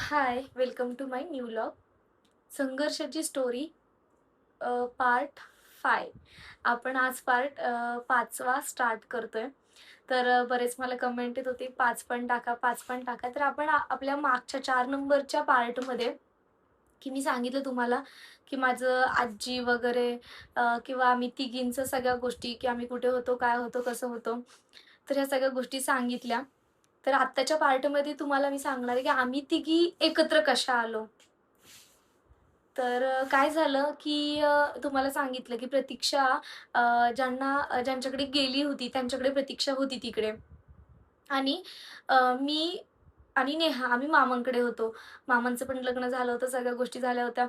High, welcome to my new vlog. संघर्षाची story part 5. आपण आज पार्ट 5वा स्टार्ट करतोय. तर बरेच मला कमेंट येत होती 5 पण टाका, 5 पण टाका. तर आपण आपल्या मागच्या 4 नंबरच्या पार्टमध्ये की मी सांगितलं तुम्हाला की माझं आजी वगैरे किंवा आम्ही तिघींचं सगळ्या गोष्टी की आम्ही कुठे होतो, काय होतो, कसं होतं. तर ह्या सगळ्या गोष्टी सांगितल्या. तर आत्ताच्या पार्टमध्ये तुम्हाला मी सांगणार आहे की आम्ही तिघी एकत्र कशा आलो. तर काय झालं की तुम्हाला सांगितलं की प्रतीक्षा ज्यांच्याकडे गेली होती त्यांच्याकडे प्रतीक्षा होती तिकडे. आणि मी आणि नेहा आम्ही मामांकडे होतो. मामांचं पण लग्न झालं होतं, सगळ्या गोष्टी झाल्या होत्या.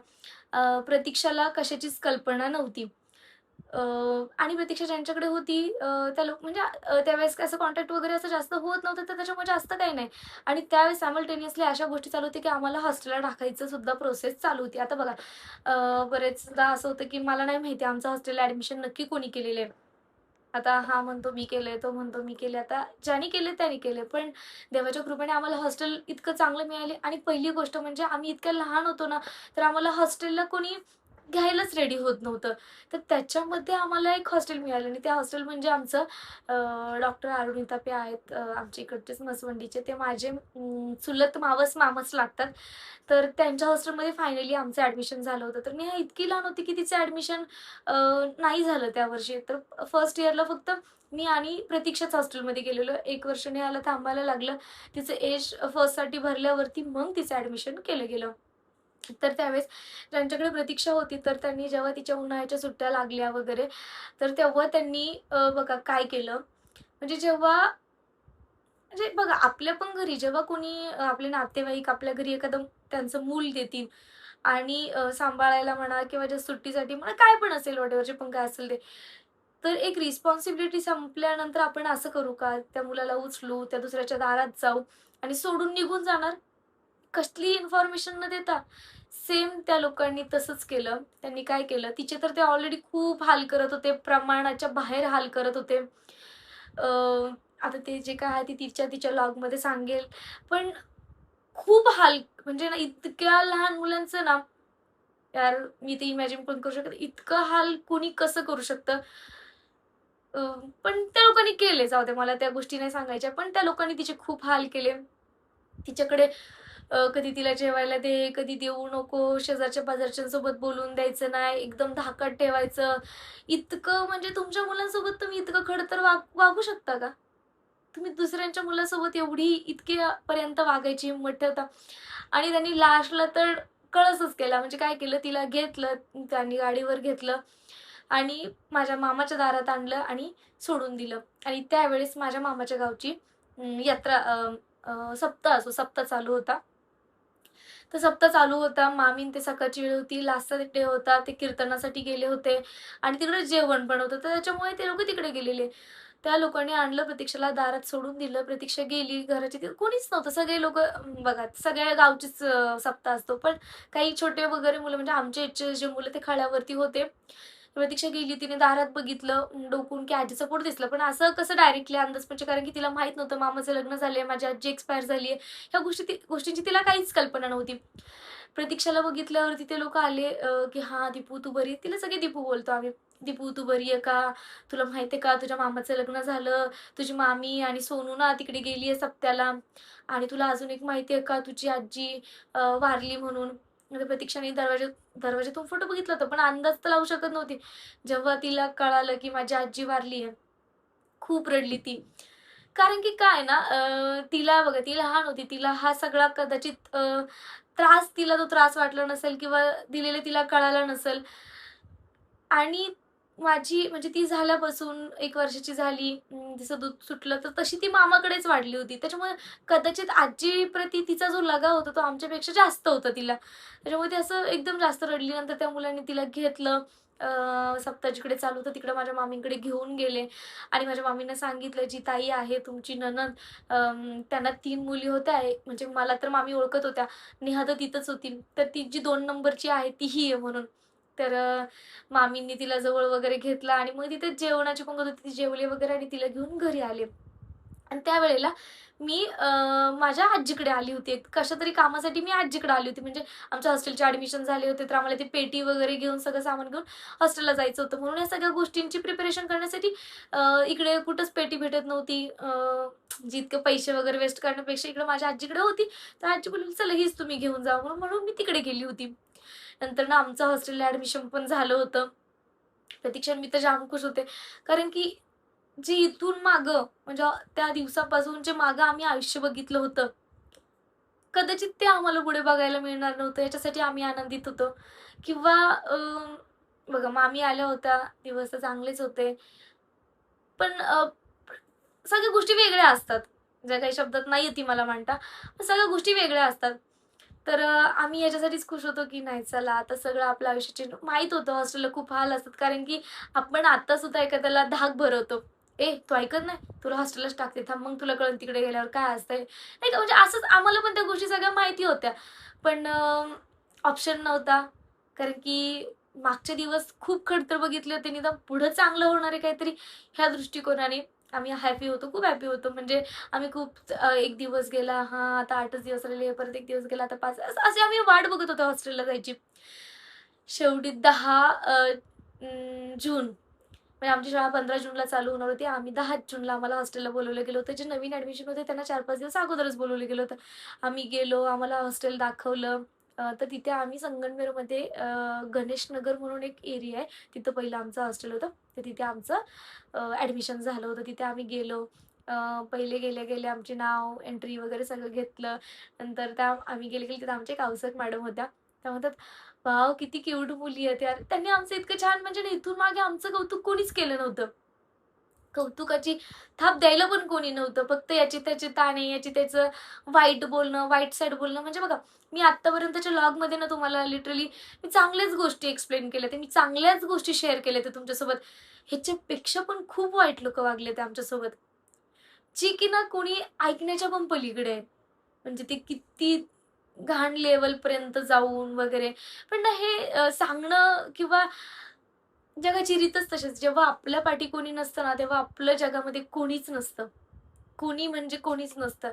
प्रतीक्षाला कशाचीच कल्पना नव्हती. अ, आणि प्रतीक्षा ज्यांच्याकडे होती त्या लोक म्हणजे त्यावेळेस काय असं कॉन्टॅक्ट वगैरे असं जास्त होत नव्हतं, तर त्याच्यामुळे जास्त काही नाही. आणि त्यावेळेस सायमल्टेनियसली अशा गोष्टी चालू होत्या, की आम्हाला हॉस्टेलला टाकायचं सुद्धा प्रोसेस चालू होती. आता बघा बरेचदा असं होतं, की मला नाही माहिती आमचं हॉस्टेलला ॲडमिशन नक्की कोणी केलेलं आहे. आता हा म्हणतो मी केलंय, तो म्हणतो मी केले. आता ज्यानी केले त्यानी केले. पण देवाच्या कृपेने आम्हाला हॉस्टेल इतकं चांगलं मिळाले आणि पहिली गोष्ट म्हणजे आम्ही इतक्या लहान होतो ना, तर आम्हाला हॉस्टेलला कोणी घ्यायलाच रेडी होत नव्हतं. तर त्याच्यामध्ये आम्हाला एक हॉस्टेल मिळालं आणि ते हॉस्टेल म्हणजे आमचं डॉक्टर अरुणिता पे आहेत आमच्या इकडचेच म्हसवंडीचे. ते माझे चुलत मावस-मामाच लागतात. तर त्यांच्या हॉस्टेलमध्ये फायनली आमचं ॲडमिशन झालं होतं. तर नेहा इतकी लहान होती, की तिचं ॲडमिशन नाही झालं त्या वर्षी. तर फर्स्ट इयरला फक्त मी आणि प्रतीक्षाच हॉस्टेलमध्ये गेलेलो. 1 वर्ष नेहाला थांबायला लागलं. तिचं एज फर्स्टसाठी भरल्यावरती मग तिचं ॲडमिशन केलं गेलं. तर त्यावेळेस ज्यांच्याकडे प्रतीक्षा होती, तर त्यांनी जेव्हा तिच्या उन्हाळ्याच्या सुट्ट्या लागल्या वगैरे, तर तेव्हा त्यांनी बघा काय केलं, म्हणजे जेव्हा म्हणजे बघा आपल्या पण घरी जेव्हा कोणी आपले नातेवाईक आपल्या घरी एखादं त्यांचं मूल देतील आणि सांभाळायला म्हणा किंवा ज्या सुट्टीसाठी म्हणा काय पण असेल व्हॉटएव्हर जे पण काय असेल ते. तर एक रिस्पॉन्सिबिलिटी संपल्यानंतर आपण असं करू का? त्या मुलाला उचलू, त्या दुसऱ्याच्या दारात जाऊ आणि सोडून निघून जाणार? कसलीही इन्फॉर्मेशन न देता. सेम त्या लोकांनी तसंच केलं. त्यांनी काय केलं, तिचे तर ते ऑलरेडी खूप हाल करत होते, प्रमाणाच्या बाहेर हाल करत होते. अ, आता ते जे काय आहे ते तिच्या लॉगमध्ये सांगेल. पण खूप हाल म्हणजे ना इतक्या लहान मुलांचं ना, यार मी ते इमॅजिन पण करू शकत इतकं हाल कोणी कसं करू शकतं? अ, पण त्या लोकांनी केले. जाऊ दे मला त्या गोष्टी नाही सांगायच्या. पण त्या लोकांनी तिचे खूप हाल केले. तिच्याकडे कधी तिला जेवायला दे, कधी देऊ नको, शेजारच्या-पाजारच्यांसोबत बोलून द्यायचं नाही, एकदम धाकात ठेवायचं. इतकं म्हणजे तुमच्या मुलांसोबत तुम्ही इतकं खडतर वागू शकता का? तुम्ही दुसऱ्यांच्या मुलासोबत एवढी इतक्यापर्यंत वागायची हिंमत ठेवता आणि त्यांनी लास्टला तर कळसच केला. म्हणजे काय केलं, तिला घेतलं, त्यांनी गाडीवर घेतलं आणि माझ्या मामाच्या दारात आणलं आणि सोडून दिलं आणि त्यावेळेस माझ्या मामाच्या गावची यात्रा सप्ताह असतो, सप्ताह चालू होता. तर सप्ताह चालू होता. मामीन ते सकाळची वेळ होती. लास्टचा डे होता. ते कीर्तनासाठी गेले होते आणि तिकडे जेवण पण होतं. तर त्याच्यामुळे ते लोकं तिकडे गेलेले. त्या लोकांनी आणलं प्रतीक्षाला दारात सोडून दिलं. प्रतीक्षा गेली. घराच्या तिथे कोणीच नव्हतं. सगळे लोकं बघा सगळ्या गावचीच सप्ताह असतो. पण काही छोटे वगैरे मुलं म्हणजे आमच्या इथचे जे मुलं ते खळ्यावरती होते. प्रतीक्षा गेली. तिने दारात बघितलं. डोकून की आजीचं पोट दिसलं. पण असं कसं डायरेक्टली अंदाज म्हणजे कारण की तिला माहीत नव्हतं मामाचं लग्न झालंय, माझी आजी एक्सपायर झाली आहे. ह्या गोष्टींची तिला काहीच कल्पना नव्हती. प्रतीक्षाला बघितल्यावरती ते लोकं आले की "हां, दीपू तू बरी आहे?" तिला सगळे दीपू बोलतो आम्ही. "दीपू तू बरी आहे का? तुला माहिती आहे का तुझ्या मामाचं लग्न झालं. तुझी मामी आणि सोनू ना तिकडे गेली आहे सप्त्याला आणि तुला अजून एक माहिती आहे का तुझी आजी वारली म्हणून." मग प्रतीक्षाने दरवाजातून फोटो बघितला होता, पण अंदाज तर लावू शकत नव्हती. जेव्हा तिला कळालं की माझी आजी वारली आहे, खूप रडली ती. कारण की काय ना तिला बघा ती लहान होती. तिला हा सगळा कदाचित तिला तो त्रास वाटला नसेल किंवा दिलेलं तिला कळालं नसेल. आणि माझी म्हणजे ती झाल्यापासून 1 वर्षाची झाली, तिचं दूध सुटलं, तर तशी ती मामाकडेच वाढली होती. त्याच्यामुळे कदाचित आजीप्रती तिचा जो लगाव होता, तो आमच्यापेक्षा जास्त होता तिला. त्याच्यामुळे ती असं एकदम जास्त रडली. नंतर त्या मुलांनी तिला घेतलं. सप्ताह जिकडे चालू होतं, तिकडे माझ्या मामींकडे घेऊन गेले आणि माझ्या मामींना सांगितलं, "जी ताई आहे तुमची नणंद, त्यांना 3 मुली होत्या." म्हणजे मला तर मामी ओळखत होत्या. नेहा तर तिथंच होती. तर ती जी 2 नंबरची आहे, तीही आहे म्हणून. तर मामींनी तिला जवळ वगैरे घेतलं आणि मग तिथे जेवणाची पंगत होती. ती जेवली वगैरे आणि तिला घेऊन घरी आले. आणि त्यावेळेला मी माझ्या आजीकडे आली होती. कशातरी कामासाठी मी आजीकडे आली होती. म्हणजे आमच्या हॉस्टेलचे ॲडमिशन झाले होते, तर आम्हाला ती पेटी वगैरे घेऊन सगळं सामान घेऊन हॉस्टेलला जायचं होतं. म्हणून या सगळ्या गोष्टींची प्रिपरेशन करण्यासाठी इकडे कुठंच पेटी भेटत नव्हती. जितके पैसे वगैरे वेस्ट करण्यापेक्षा इकडे माझ्या आजीकडे होती. तर आजी बोलली, "चला हीच तुम्ही घेऊन जा." म्हणून म्हणून मी तिकडे गेली होती. नंतर ना आमचं हॉस्टेलला ॲडमिशन पण झालं होतं. प्रतीक्षा मी तर जाम खुश होते. कारण की जे इथून मागं म्हणजे त्या दिवसापासून जे मागं आम्ही आयुष्य बघितलं होतं, कदाचित ते आम्हाला पुढे बघायला मिळणार नव्हतं. याच्यासाठी आम्ही आनंदित होतो. किंवा बघा मामी आल्या होत्या, दिवस तर चांगलेच होते. पण सगळ्या गोष्टी वेगळ्या असतात. ज्या काही शब्दात नाही येते मला मांडता. पण सगळ्या गोष्टी वेगळ्या असतात. तर आम्ही याच्यासाठीच खुश होतो, की नाही चला आता सगळं आपल्या आयुष्याचे माहीत होतं हॉस्टेलला खूप हाल असतात. कारण की आपण आता सुद्धा एखाद्याला धाक भरवतो. "ए, तू ऐकत नाही? तुला हॉस्टेललाच टाकते. थांब मग तुला कळेल तिकडे गेल्यावर काय असतंय." नाही का म्हणजे असंच आम्हाला पण त्या गोष्टी सगळ्या माहिती होत्या. पण ऑप्शन नव्हता. कारण की मागचे दिवस खूप खडतर बघितले होते. निदान पुढं चांगलं होणार आहे काहीतरी ह्या दृष्टिकोनाने आम्ही हॅपी होतो. खूप हॅपी होतो. म्हणजे आम्ही खूप 1 दिवस गेला, हां, आता 8च दिवस राहिले, परत 1 दिवस गेला, आता 5 असे आम्ही वाट बघत होतो हॉस्टेलला जायची. शेवटी 10 जून म्हणजे आमची शाळा 15 जूनला चालू होणार होती. आम्ही 10 जूनला आम्हाला हॉस्टेलला बोलावलं गेलं होतं. जे नवीन ॲडमिशन होते त्यांना 4-5 दिवस अगोदरच बोलावलं गेलं होतं. आम्ही गेलो, आम्हाला हॉस्टेल दाखवलं. तर तिथे आम्ही संगमनेरमध्ये गणेश नगर म्हणून एक एरिया आहे. तिथं पहिलं आमचं हॉस्टेल होतं. तर तिथे आमचं ॲडमिशन झालं होतं. तिथे आम्ही गेलो. पहिले गेले-गेले आमचे नाव, एंट्री वगैरे सगळं घेतलं. नंतर आम्ही गेले-गेले तिथे आमच्या एक आवसक मॅडम होत्या. त्या म्हणतात, "वॉव! किती क्यूट मुली आहेत यार." त्यांनी आमचं इतकं छान म्हणजे ना इथून मागे आमचं कौतुक कोणीच केलं नव्हतं. कौतुकाची थाप द्यायला पण कोणी नव्हतं. फक्त याची त्याची ताणे, याची त्याचं वाईट बोलणं, वाईट साईड बोलणं. म्हणजे बघा, मी आत्तापर्यंतच्या लॉगमध्ये ना तुम्हाला लिटरली मी चांगल्याच गोष्टी एक्सप्लेन केल्यात. मी चांगल्याच गोष्टी शेअर केल्यात तुमच्यासोबत. ह्याच्यापेक्षा पण खूप वाईट लोकं वागलेत आमच्यासोबत. जी की ना कोणी ऐकण्याच्या पण पलीकडे आहे. म्हणजे ते किती घाण लेव्हलपर्यंत जाऊन वगैरे. पण ना हे सांगणं किंवा जगाची रीतच तशीच. जेव्हा आपल्या पाठी कोणी नसतं ना, तेव्हा आपल्या जगामध्ये कोणीच नसतं. कोणी म्हणजे कोणीच नसतं.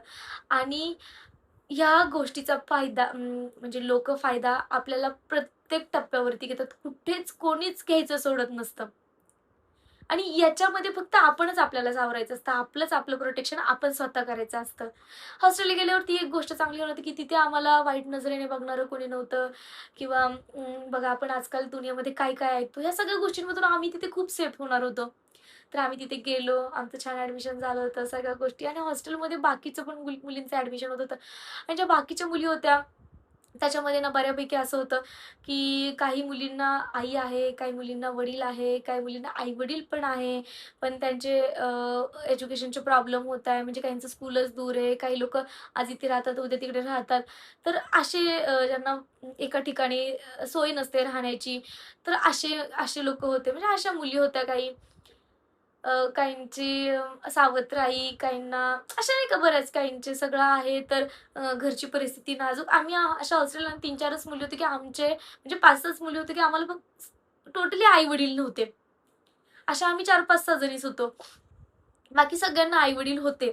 आणि ह्या गोष्टीचा फायदा म्हणजे लोकं फायदा आपल्याला प्रत्येक टप्प्यावरती घेतात. कुठेच कोणीच घ्यायचं सोडत नसतं. आणि याच्यामध्ये फक्त आपणच आपल्याला सावरायचं असतं. आपलंच आपलं प्रोटेक्शन आपण स्वतः करायचं असतं. हॉस्टेलला गेल्यावर ती एक गोष्ट चांगली होती, की तिथे आम्हाला वाईट नजरेने बघणारं कोणी नव्हतं किंवा बघा आपण आजकाल दुनियेमध्ये काय-काय ऐकतो, ह्या सगळ्या गोष्टींमधून आम्ही तिथे खूप सेफ होणार होतो. तर आम्ही तिथे गेलो, आमचं छान ॲडमिशन झालं होतं, सगळ्या गोष्टी आणि हॉस्टेलमध्ये बाकीचं पण मुलींचं ॲडमिशन होत होतं आणि ज्या बाकीच्या मुली होत्या त्याच्यामध्ये ना बऱ्यापैकी असं होतं, की काही मुलींना आई आहे, काही मुलींना वडील आहे, काही मुलींना आई-वडील पण आहे. पण त्यांचे एज्युकेशनचे प्रॉब्लेम होत आहे. म्हणजे काहींचं स्कूलच दूर आहे. काही लोकं आज इथे राहतात, उद्या तिकडे राहतात. तर असे ज्यांना एका ठिकाणी सोय नसते राहण्याची, तर असे असे लोकं होते. म्हणजे अशा मुली होत्या काही. काहींची सावत्र काहींना अशा नाही का बऱ्याच काहींचे सगळं आहे तर घरची परिस्थिती नाजूक. आम्ही अशा हॉस्टेलला 3-4च मुली होते, की आमचे म्हणजे 5-6च मुली होते, की आम्हाला फक्त टोटली आई-वडील नव्हते. अशा आम्ही 4-5-6 जणीच होतो. बाकी सगळ्यांना आई-वडील होते.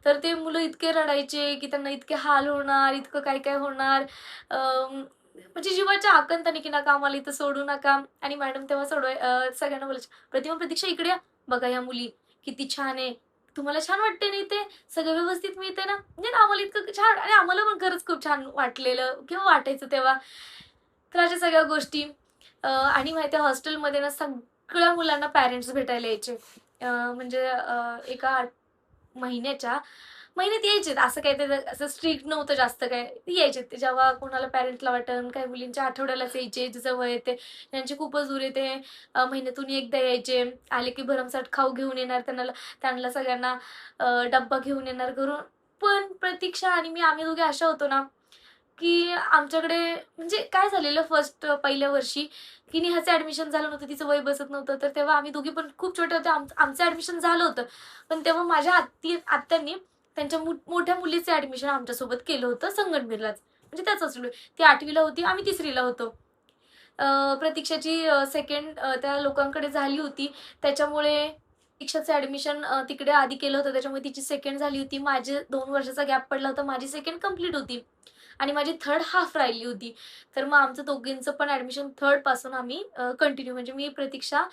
तर ते मुलं इतके रडायचे, की त्यांना इतके हाल होणार, इतकं काय-काय होणार. म्हणजे जीवाच्या आकांताने, की नका आम्हाला इथं सोडू नका. आणि मॅडम तेव्हा सगळ्यांना बोलायच्या, "प्रतिमा, प्रतीक्षा इकडे या. बघा या मुली किती छान आहे. तुम्हाला छान वाटते ना इथे? सगळं व्यवस्थित मिळते ना?" म्हणजे ना आम्हाला इतकं छान आणि आम्हाला पण खरंच खूप छान वाटलेलं किंवा वाटायचं तेव्हा. तर अशा सगळ्या गोष्टी आणि माहिती आहे हॉस्टेलमध्ये ना सगळ्या मुलांना पॅरेंट्स भेटायला यायचे. म्हणजे एका महिन्याच्या महिन्यात यायचेत. असं काही ते असं स्ट्रिक्ट नव्हतं जास्त काय. यायचे ते जेव्हा कोणाला पॅरेंट्सला वाटेल, काही मुलींच्या आठवड्यालाच यायचे, जिचं वय येते. ज्यांचे खूपच दूर येते महिन्यातून एकदा यायचे. आले की भरमसाठ खाऊ घेऊन येणार त्यांना त्यांना सगळ्यांना डब्बा घेऊन येणार घरून. पण प्रतीक्षा आणि मी आम्ही दोघे अशा होतो ना, की आमच्याकडे म्हणजे काय झालेलं पहिल्या वर्षी, की नेहाचं ॲडमिशन झालं नव्हतं, तिचं वय बसत नव्हतं. तर तेव्हा आम्ही दोघी पण खूप छोट्या होत्या. आमचं ॲडमिशन झालं होतं. पण तेव्हा माझ्या आत्यांनी त्यांच्या मोठ्या मुलीचं ॲडमिशन आमच्यासोबत केलं होतं संगमनेरलाच. म्हणजे त्याच हॉस्टेलवर. ती 8वी होती, आम्ही 3री होतो. प्रतीक्षाची सेकंड त्या लोकांकडे झाली होती. त्याच्यामुळे दीक्षाचं ॲडमिशन तिकडे आधी केलं होतं, त्याच्यामुळे तिची सेकंड झाली होती. माझे 2 वर्षाचा गॅप पडला होता. माझी सेकंड कंप्लीट होती आणि माझी थर्ड हाफ राहिली होती. तर मग आमचं दोघींचं पण ॲडमिशन थर्डपासून आम्ही कंटिन्यू म्हणजे मी प्रतीक्षा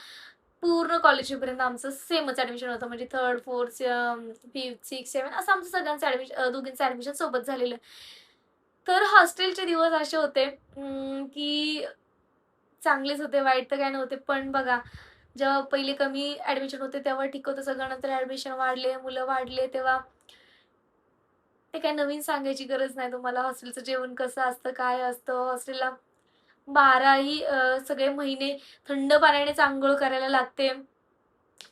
पूर्ण कॉलेज होईपर्यंत आमचं सेमच ॲडमिशन होतं. म्हणजे third, fourth, 5th, 6th, 7th असं आमचं सगळ्यांचं दोघींचं ॲडमिशन सोबत झालेलं. तर हॉस्टेलचे दिवस असे होते की चांगलेच होते, वाईट तर काय नव्हते. पण बघा, जेव्हा पहिले कमी ॲडमिशन होते तेव्हा ठीक होतं सगळं. नंतर ॲडमिशन वाढले, मुलं वाढले, तेव्हा ते काही नवीन सांगायची गरज नाही तुम्हाला. हॉस्टेलचं जेवण कसं असतं, काय असतं. हॉस्टेलला 12ही सगळे महिने थंड पाण्यानेच अंघोळ करायला लागते.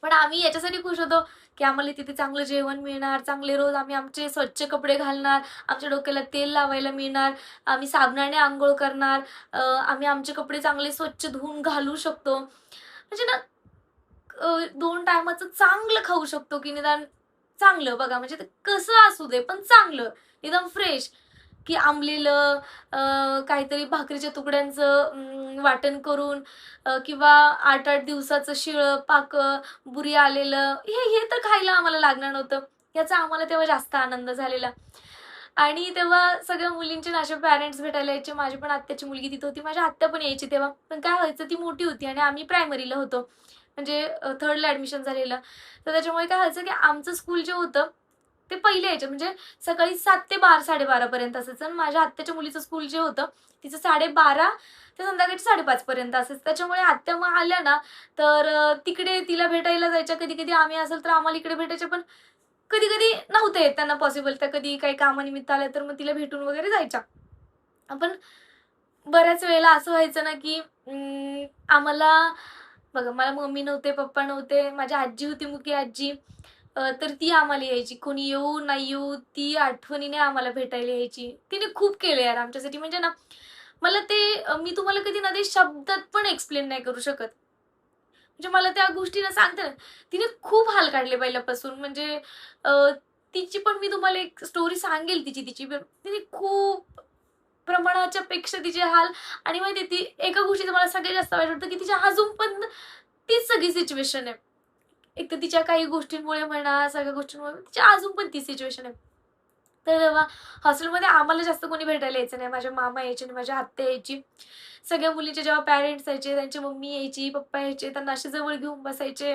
पण आम्ही याच्यासाठी खुश होतो, की आम्हाला तिथे चांगलं जेवण मिळणार, चांगले रोज आम्ही आमचे स्वच्छ कपडे घालणार, आमच्या डोक्याला तेल लावायला मिळणार, आम्ही साबणाने अंघोळ करणार, आम्ही आमचे कपडे चांगले स्वच्छ धुवून घालू शकतो. म्हणजे ना 2 टाईमाचं चांगलं खाऊ शकतो, की निदान चांगलं बघा म्हणजे ते कसं असू दे, पण चांगलं, एकदम फ्रेश. की आंबलेलं काहीतरी भाकरीच्या तुकड्यांचं वाटण करून किंवा 8-8 दिवसाचं शिळं पाकं, बुरी आलेलं हे हे तर खायला आम्हाला लागणार नव्हतं. याचा आम्हाला तेव्हा जास्त आनंद झालेला. आणि तेव्हा सगळ्या मुलींचे ना असे पॅरेंट्स भेटायला यायचे. माझी पण आत्याची मुलगी तिथं होती. माझी आत्या पण यायची तेव्हा. पण काय व्हायचं ती मोठी होती आणि आम्ही प्रायमरीला होतो. म्हणजे थर्डला ॲडमिशन झालेलं. तर त्याच्यामुळे काय व्हायचं की आमचं स्कूल जे होतं ते पहिले यायचे म्हणजे सकाळी 7 ते 12-12:30 पर्यंत असायचं आणि माझ्या आत्याच्या मुलीचं स्कूल जे होतं तिचं 12:30 ते संध्याकाळी 5:30 पर्यंत असायचं. त्याच्यामुळे आत्या मग आल्या ना तर तिकडे तिला भेटायला जायच्या. कधी-कधी आम्ही असेल तर आम्हाला इकडे भेटायच्या. पण कधी-कधी नव्हतं येत त्यांना पॉसिबल. त्या कधी काही कामानिमित्त आल्या तर मग तिला भेटून वगैरे जायच्या. पण बऱ्याच वेळेला असं व्हायचं ना की आम्हाला बघा मला मम्मी नव्हते, पप्पा नव्हते. माझी आजी होती मुकी आजी. तर ती आम्हाला यायची. कोणी येऊ नाही येऊ, ती आठवणीने आम्हाला भेटायला यायची. तिने खूप केलं यार आमच्यासाठी. म्हणजे ना, मला ते मी तुम्हाला कधी ना ते शब्दात पण एक्सप्लेन नाही करू शकत. म्हणजे मला त्या गोष्टी ना सांगते ना, तिने खूप हाल काढले पहिल्यापासून. म्हणजे अ, तिची पण मी तुम्हाला एक स्टोरी सांगेल तिची. पण तिने खूप प्रमाणाच्या पेक्षा तिचे हाल आणि माहिती ती एका गोष्टीचं मला सगळ्यात जास्त वाईट वाटतं, की तिच्या अजून पण तीच सगळी सिच्युएशन आहे. एक तर तिच्या काही गोष्टींमुळे म्हणा, सगळ्या गोष्टींमुळे तिच्या अजून पण ती सिच्युएशन आहे. तर तेव्हा हॉस्टेलमध्ये आम्हाला जास्त कोणी भेटायला यायचं नाही. माझे मामा यायचे आणि माझी आत्या यायची. सगळ्या मुलींचे जेव्हा पॅरेंट्स यायचे, त्यांची मम्मी यायची, पप्पा यायचे, त्यांना असे जवळ घेऊन बसायचे.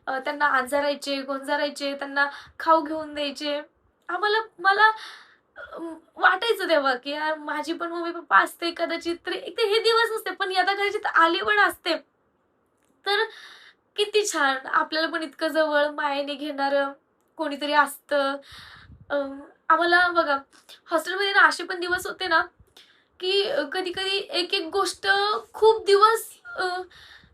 त्यांना अंजारायचे, गोंजारायचे, त्यांना खाऊ घेऊन द्यायचे. मला वाटायचं तेव्हा, की यार माझी पण मम्मी-पप्पा असते कदाचित तर एक तर हे दिवस नसते, पण आता कदाचित आली पण असते. तर किती छान! आपल्याला पण इतकं जवळ मायेने घेणारं कोणीतरी असतं. अ, आम्हाला बघा हॉस्टेलमध्ये ना असे पण दिवस होते ना, की कधी-कधी एक-एक गोष्ट खूप दिवस अ,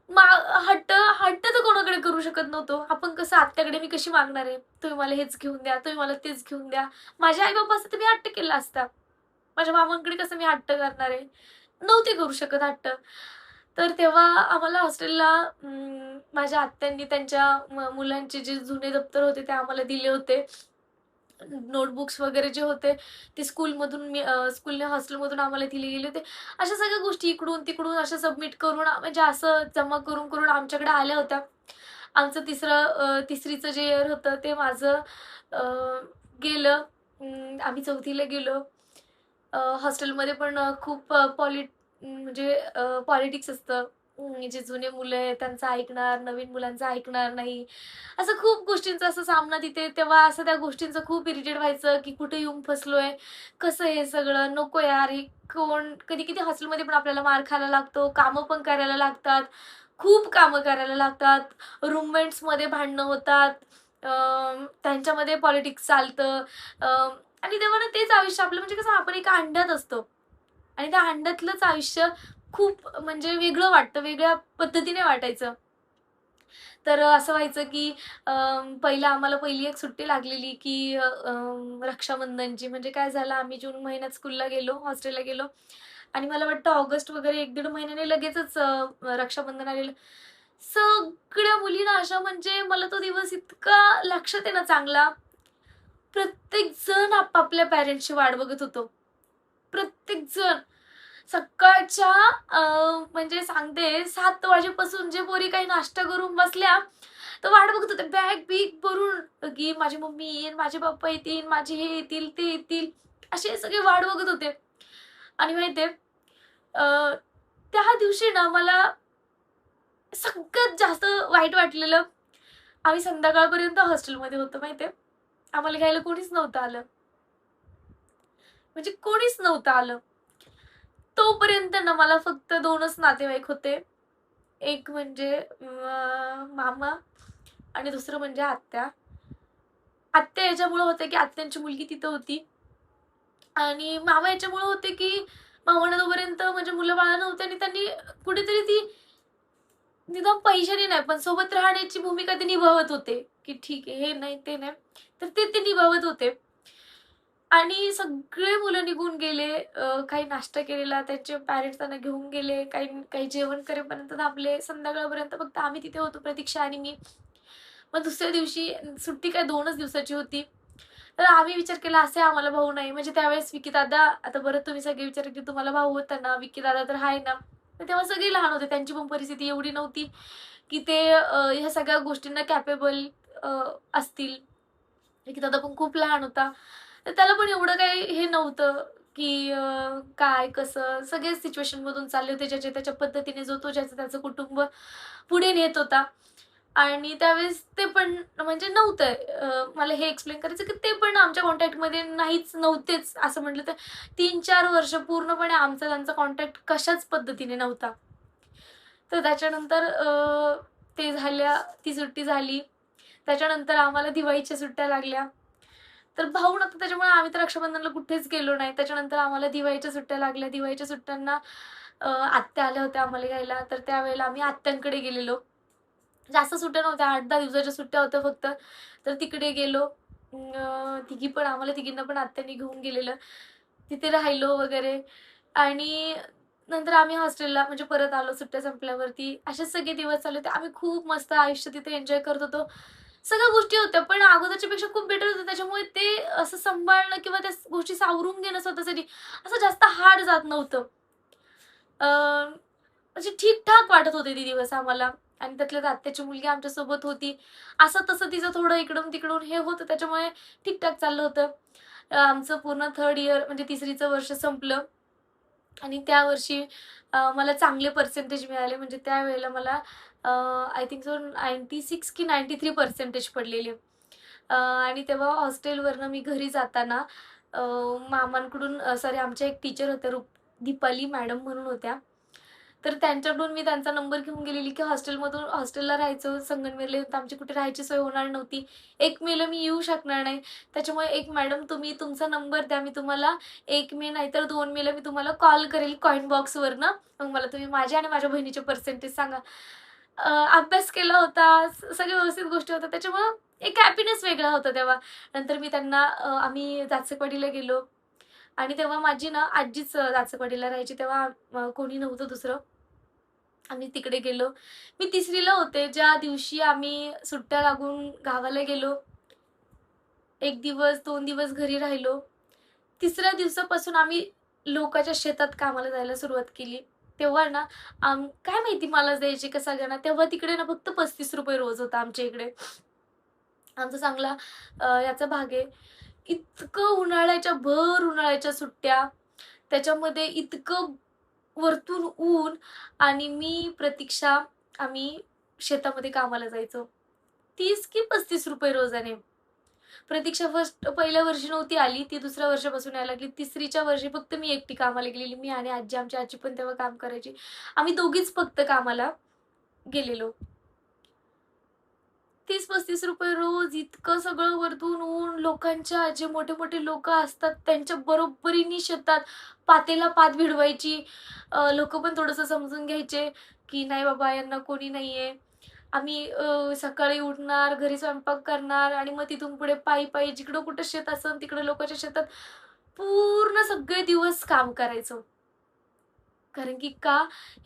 मा हट्ट हट्ट तर कोणाकडे करू शकत नव्हतो. आपण कसं आत्याकडे मी कशी मागणार आहे? तुम्ही मला हेच घेऊन द्या, तुम्ही मला तेच घेऊन द्या. माझे आई-बाबा असते तर मी हट्ट केला असता. माझ्या मामांकडे कसं मी हट्ट करणार आहे? नव्हते करू शकत हट्ट. तर तेव्हा आम्हाला हॉस्टेलला माझ्या आत्यांनी त्यांच्या मुलांचे जे जुने दप्तर होते ते आम्हाला दिले होते. नोटबुक्स वगैरे जे होते ते स्कूलने हॉस्टेलमधून आम्हाला दिले गेले होते. अशा सगळ्या गोष्टी इकडून-तिकडून अशा सबमिट करून म्हणजे असं जमा करून आमच्याकडे आल्या होत्या. आमचं तिसरीचं जे इयर होतं ते माझं अ, गेलं. आम्ही 4थीला गेलो. हॉस्टेलमध्ये पण खूप म्हणजे पॉलिटिक्स असतं. जे जुने मुलं आहेत त्यांचं ऐकणार, नवीन मुलांचं ऐकणार नाही. असं खूप गोष्टींचा असा सामना तिथे तेव्हा असं त्या गोष्टींचं खूप इरिटेट व्हायचं, की कुठे येऊन फसलोय? कसं हे सगळं? नको यार हे कोण कधी-कधी हॉस्टेलमध्ये पण आपल्याला मार खायला लागतो, कामं पण करायला लागतात. खूप कामं करायला लागतात. रूममेट्समध्ये भांडणं होतात. अ, त्यांच्यामध्ये पॉलिटिक्स चालतं. आणि तेव्हा ना तेच आयुष्य आपलं म्हणजे कसं आपण एका अंड्यात असतो आणि त्या अंड्यातलंच आयुष्य खूप म्हणजे वेगळं वाटतं, वेगळ्या पद्धतीने वाटायचं. तर असं व्हायचं की पहिलं आम्हाला पहिली एक सुट्टी लागलेली की रक्षाबंधनची. म्हणजे काय झालं आम्ही जून महिन्यात स्कूलला गेलो, हॉस्टेलला गेलो आणि मला वाटतं ऑगस्ट वगैरे 1-1.5 महिन्याने लगेचच रक्षाबंधन आलेलं. सगळ्या मुलींना अशा म्हणजे मला तो दिवस इतका लक्षात आहे ना चांगला. प्रत्येक जण आपापल्या पॅरेंट्सची वाट बघत होतो. प्रत्येक जण. सकाळच्या म्हणजे सांगते 7 वाजेपासून जे पोरी काही नाश्ता करून बसल्या, तर वाट बघत होत्या बॅग बिग भरून, की माझी मम्मी येईल, माझे पप्पा येतील, माझे हे येतील, ते येतील. असे सगळे वाट बघत होते. आणि माहितीये त्या दिवशी ना मला सगळ्यात जास्त वाईट वाटलेलं, आम्ही संध्याकाळपर्यंत हॉस्टेलमध्ये होतो माहितीये. आम्हाला घ्यायला कोणीच नव्हतं आलं. म्हणजे कोणीच नव्हतं आलं. तोपर्यंत ना मला फक्त 2च नातेवाईक होते. एक म्हणजे मामा आणि दुसरं म्हणजे आत्या. आत्या याच्यामुळे होते की आत्यांची मुलगी तिथं होती आणि मामा याच्यामुळे होते की मामांना तोपर्यंत म्हणजे मुलं-बाळं नव्हती आणि त्यांनी कुठेतरी ती निदान पैशाने नाही पण सोबत राहण्याची भूमिका ते निभावत होते, की ठीक आहे हे नाही, ते नाही. तर ते निभावत होते. आणि सगळे मुलं निघून गेले. काही नाश्ता केलेला, त्यांचे पॅरेंट्स त्यांना घेऊन गेले. काही काही जेवण करेपर्यंत थांबले. संध्याकाळपर्यंत फक्त आम्ही तिथे होतो, प्रतीक्षा आणि मी. मग दुसऱ्या दिवशी सुट्टी काय 2च दिवसाची होती. तर आम्ही विचार केला असे आम्हाला भाऊ नाही. म्हणजे त्यावेळेस विकी दादा, आता बरं तुम्ही सगळे विचारले की तुम्हाला भाऊ होता ना, विकी दादा तर आहे ना. तर तेव्हा सगळे लहान होते. त्यांची पण परिस्थिती एवढी नव्हती की ते ह्या सगळ्या गोष्टींना कॅपेबल असतील. विकी दादा पण खूप लहान होता. तर त्याला पण एवढं काही हे नव्हतं, की काय कसं सगळेच सिच्युएशनमधून चालले होते. ज्याच्या त्याच्या पद्धतीने जो तो ज्याचं त्याचं कुटुंब पुढे नेत होता. आणि त्यावेळेस ते पण म्हणजे नव्हतं. मला हे एक्सप्लेन करायचं की ते पण आमच्या कॉन्टॅक्टमध्ये नाहीच नव्हतेच असं म्हटलं तर 3-4 वर्ष पूर्णपणे आमचा त्यांचा कॉन्टॅक्ट कशाच पद्धतीने नव्हता. तर त्याच्यानंतर ते झाल्या ती सुट्टी झाली. त्याच्यानंतर आम्हाला दिवाळीच्या सुट्ट्या लागल्या. तर भाऊ नव्हता त्याच्यामुळे आम्ही तर रक्षाबंधनला कुठेच गेलो नाही. त्याच्यानंतर आम्हाला दिवाळीच्या सुट्ट्या लागल्या. दिवाळीच्या सुट्ट्यांना आत्या आल्या होत्या आम्हाला घ्यायला. तर त्यावेळेला आम्ही आत्यांकडे गेलेलो. जास्त सुट्ट्या नव्हत्या, 8-10 दिवसाच्या सुट्ट्या होत्या फक्त. तर तिकडे गेलो. तिघी पण आम्हाला तिघींना पण आत्याने घेऊन गेलेलं. तिथे राहिलो वगैरे आणि नंतर आम्ही हॉस्टेलला म्हणजे परत आलो सुट्ट्या संपल्यावरती. असेच सगळे दिवस चालले होते. आम्ही खूप मस्त आयुष्य तिथे एन्जॉय करत होतो. सगळ्या गोष्टी होत्या, पण अगोदरच्या पेक्षा खूप बेटर होतं. त्याच्यामुळे ते असं सांभाळणं किंवा त्या गोष्टी सावरून घेणं स्वतःसाठी असं जास्त हार्ड जात नव्हतं. म्हणजे ठीक-ठाक वाटत होते ते दिवस आम्हाला आणि त्यातल्या त्यात आत्याची मुलगी आमच्यासोबत होती. असं-तसं तिचं थोडं इकडून-तिकडून हे होतं त्याच्यामुळे ठीक-ठाक चाललं होतं. आमचं पूर्ण 3rd इयर म्हणजे 3रीचं वर्ष संपलं आणि त्या वर्षी मला चांगले पर्सेंटेज मिळाले. म्हणजे त्यावेळेला मला आय थिंक सो 96 की 93 पर्सेंटेज पडलेले. आणि तेव्हा हॉस्टेलवरनं मी घरी जाताना मामांकडून सॉरी आमच्या एक टीचर होत्या दीपाली मॅडम म्हणून होत्या. तर त्यांच्याकडून मी त्यांचा नंबर घेऊन गेलेली, की हॉस्टेलला राहायचं संगमनेरला येऊन तर आमची कुठे राहायची सोय होणार नव्हती. 1 मेला मी येऊ शकणार नाही. त्याच्यामुळे एक मॅडम तुम्ही तुमचा नंबर द्या. मी तुम्हाला 1 मे नाहीतर 2 मेला मी तुम्हाला कॉल करेल कॉइन बॉक्सवरनं. मग मला तुम्ही माझ्या आणि माझ्या बहिणीचे पर्सेंटेज सांगा. अभ्यास केला होता, सगळ्या व्यवस्थित गोष्टी होत्या. त्याच्यामुळं एक हॅपीनेस वेगळा होता तेव्हा. नंतर मी त्यांना आम्ही जाचकवाडीला गेलो आणि तेव्हा माझी ना आजीच जाचकवाडीला राहायची. तेव्हा कोणी नव्हतं दुसरं. आम्ही तिकडे गेलो. मी 3रीला होते. ज्या दिवशी आम्ही सुट्ट्या लागून गावाला गेलो. 1 दिवस, 2 दिवस घरी राहिलो. 3ऱ्या दिवसापासून आम्ही लोकांच्या शेतात कामाला जायला सुरुवात केली. तेव्हा ना काय माहिती मलाच द्यायचे का सगळ्यांना. तेव्हा तिकडे ना फक्त ₹35 रोज होता आमच्या इकडे. आमचा चांगला याचा भाग आहे. इतकं भर उन्हाळ्याच्या सुट्ट्या, त्याच्यामध्ये इतकं वरतून ऊन आणि मी, प्रतीक्षा आम्ही शेतामध्ये कामाला जायचो. 30 की ₹35 रोजाने. प्रतीक्षा पहिल्या वर्षी नव्हती आली. ती दुसऱ्या वर्षापासून यायला लागली. 3रीच्या वर्षी फक्त मी एकटी कामाला गेलेली. मी आणि आजी. आमची आजी पण तेव्हा काम करायची. आम्ही दोघीच फक्त कामाला गेलेलो. ₹30-35 रोज इतकं सगळं वरतून ऊन, लोकांच्या जे मोठे-मोठे लोकं असतात त्यांच्या बरोबरीने शेतात पातेला पात भिडवायची. लोकं पण थोडंसं समजून घ्यायचे, की नाही बाबा यांना कोणी नाहीये. आम्ही सकाळी उठणार, घरी स्वयंपाक करणार आणि मग तिथून पुढे पायी-पायी जिकडं कुठं शेत असेल तिकडं लोकांच्या शेतात पूर्ण सगळे दिवस काम करायचो. कारण की का,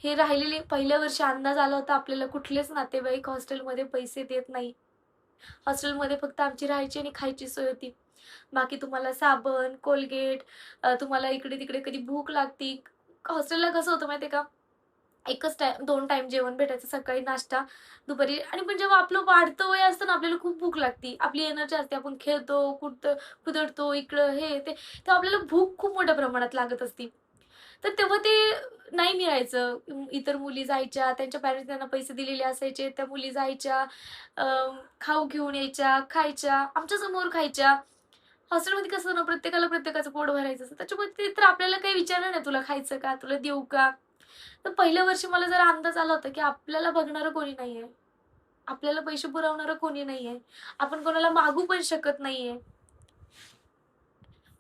हे राहिलेले पहिल्या वर्षी अंदाज आला होता आपल्याला कुठलेच नातेवाईक हॉस्टेलमध्ये पैसे देत नाही. हॉस्टेलमध्ये फक्त आमची राहायची आणि खायची सोय होती. बाकी तुम्हाला साबण, कोलगेट, तुम्हाला इकडे-तिकडे कधी भूक लागली हॉस्टेलला कसं होतं माहिती का, एकच टाईम 2 टाईम जेवण भेटायचं. सकाळी नाश्ता, दुपारी. आणि पण जेव्हा आपलं वाढतं वय असतं ना, आपल्याला खूप भूक लागते. आपली एनर्जी असते. आपण खेळतो, कुदळतो, इकडं हे ते. तेव्हा आपल्याला भूक खूप मोठ्या प्रमाणात लागत असते. तर तेव्हा ते नाही मिळायचं. इतर मुली जायच्या, त्यांच्या पॅरेंट्स त्यांना पैसे दिलेले असायचे. त्या मुली जायच्या, अ, खाऊ घेऊन यायच्या, खायच्या, आमच्यासमोर खायच्या. हॉस्टेलमध्ये कसं ना, प्रत्येकाला प्रत्येकाचं पोट भरायचं असतं. त्याच्यामुळे ते तर आपल्याला काही विचारलं नाही, "तुला खायचं का? तुला देऊ का?" तर पहिल्या वर्षी मला जरा अंदाज आला होता, की आपल्याला बघणारं कोणी नाहीये. आपल्याला पैसे पुरवणारं कोणी नाहीये. आपण कोणाला मागू पण शकत नाहीये.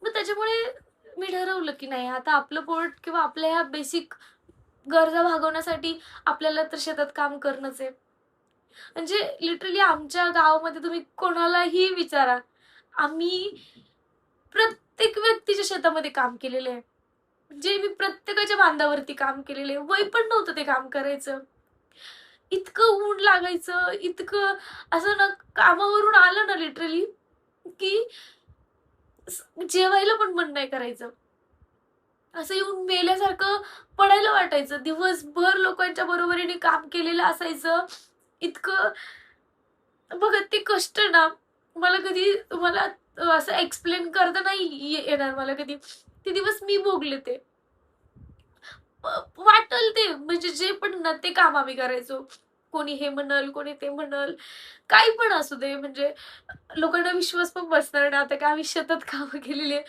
मग त्याच्यामुळे मी ठरवलं, की नाही आता आपलं पोट किंवा आपल्या ह्या बेसिक गरजा भागवण्यासाठी आपल्याला तर शेतात काम करणंच आहे. म्हणजे लिटरली आमच्या गावामध्ये तुम्ही कोणालाही विचारा, आम्ही प्रत्येक व्यक्तीच्या शेतामध्ये काम केलेलं आहे. म्हणजे मी प्रत्येकाच्या बांधावरती काम केलेलं आहे. वय पण नव्हतं ते काम करायचं. इतकं ऊन लागायचं, इतकं असं ना, कामावरून आलं ना लिटरली, की जेवायला पण मन नाही करायचं. असं येऊन मेल्यासारखं पडायला वाटायचं. दिवसभर लोकांच्या बरोबरीने काम केलेलं असायचं. इतकं बघा ते कष्ट ना, मला कधी तुम्हाला असं एक्सप्लेन करता नाही येणार मला कधी. ते दिवस मी भोगले ते. वाटेल ते म्हणजे जे पण ना ते काम आम्ही करायचो. कोणी हे म्हणल, कोणी ते म्हणल, काही पण असू दे. म्हणजे लोकांना विश्वास पण बसणार नाही आता, की आम्ही शेतात कामं केलेली आहे.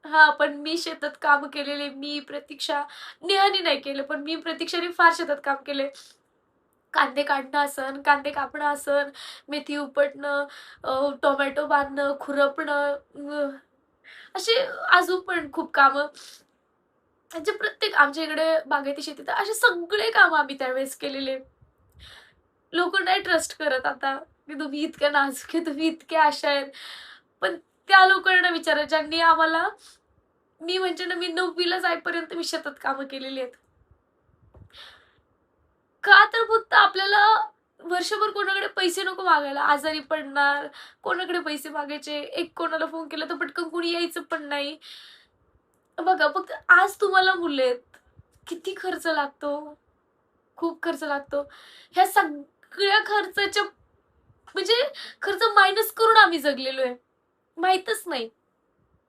हां, पण मी शेतात कामं केलेले. मी, प्रतीक्षा, नेहाने नाही केलं, पण मी, प्रतीक्षाने फार शेतात काम केलंय. कांदे काढणं असन, कांदे कापणं असन, मेथी उपटणं, टोमॅटो बांधणं, खुरपणं, असे अजून पण खूप कामं. म्हणजे प्रत्येक आमच्या इकडे बागायती शेती, तर असे सगळे कामं आम्ही त्यावेळेस केलेले. लोकं नाही ट्रस्ट करत आता, की तुम्ही इतक्या नाजूक आहे, तुम्ही इतक्या अशा आहेत. पण त्या लोकांना विचारा ज्यांनी आम्हाला, मी म्हणजे ना, मी 9वी ला जाईपर्यंत मी शेतात कामं केलेली आहेत. का तर फक्त आपल्याला वर्षभर कोणाकडे पैसे नको मागायला. आजारी पडणार, कोणाकडे पैसे मागायचे, एक कोणाला फोन केला तर पटकन कोणी यायचं पण नाही. बघा फक्त आज तुम्हाला मुलं आहेत. किती खर्च लागतो? खूप खर्च लागतो. ह्या सगळ्या खर्चाच्या म्हणजे खर्च मायनस करून आम्ही जगलेलो आहे. माहीतच नाही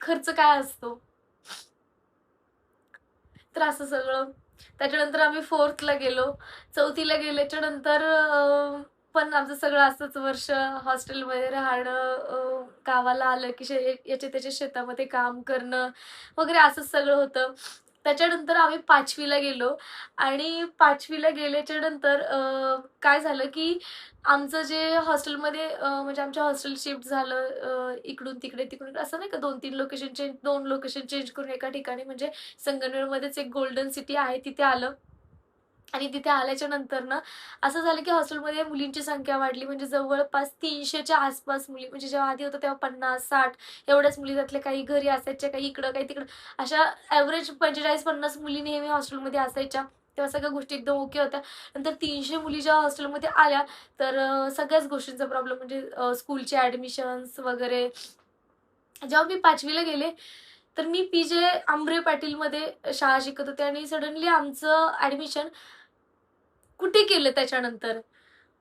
खर्च काय असतो. तर असं सगळं. त्याच्यानंतर आम्ही 4थला गेलो. 4थीला गेल्याच्या नंतर पण आमचं सगळं असंच वर्ष हॉस्टेलमध्ये राहणं, गावाला आलं की याच्या त्याच्या शेतामध्ये काम करणं वगैरे असंच सगळं होतं. त्याच्यानंतर आम्ही 5वीला गेलो आणि 5वीला गेल्याच्या नंतर काय झालं की आमचं जे हॉस्टेलमध्ये म्हणजे आमच्या हॉस्टेल शिफ्ट झालं, इकडून तिकडे, तिकडून इकडे, असं नाही का 2-3 लोकेशन चेंज, 2 लोकेशन चेंज करून एका ठिकाणी म्हणजे संगमनेरमध्येच एक गोल्डन सिटी आहे तिथे आलं. आणि तिथे आल्याच्या नंतर ना, असं झालं की हॉस्टेलमध्ये मुलींची संख्या वाढली. म्हणजे जवळपास 300च्या आसपास मुली. म्हणजे जेव्हा आधी होतं तेव्हा 50-60 एवढ्याच मुली. त्यातल्या काही घरी असायच्या, काही इकडं, काही तिकडं. अशा ॲव्हरेज 45-50 मुली नेहमी हॉस्टेलमध्ये असायच्या. तेव्हा सगळ्या गोष्टी एकदम ओके होत्या. नंतर 300 मुली जेव्हा हॉस्टेलमध्ये आल्या, तर सगळ्याच गोष्टींचा प्रॉब्लेम म्हणजे स्कूलचे ॲडमिशन्स वगैरे. जेव्हा मी 5वीला गेले, तर मी पी.जे. आंभरे पाटीलमध्ये शाळा शिकत होते आणि सडनली आमचं ॲडमिशन कुठे केलं त्याच्यानंतर,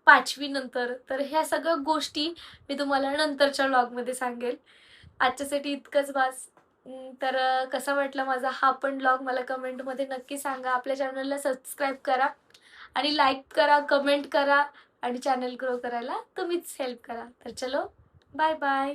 5वी नंतर. तर ह्या सगळ्या गोष्टी मी तुम्हाला नंतरच्या व्लॉगमध्ये सांगेल. आजच्यासाठी इतकंच बास. तर कसा वाटला माझा हा पण व्लॉग मला कमेंटमध्ये नक्की सांगा. आपल्या चॅनलला सबस्क्राईब करा आणि लाईक करा, कमेंट करा आणि चॅनल ग्रो करायला तुम्हीच हेल्प करा. तर चलो, बाय बाय.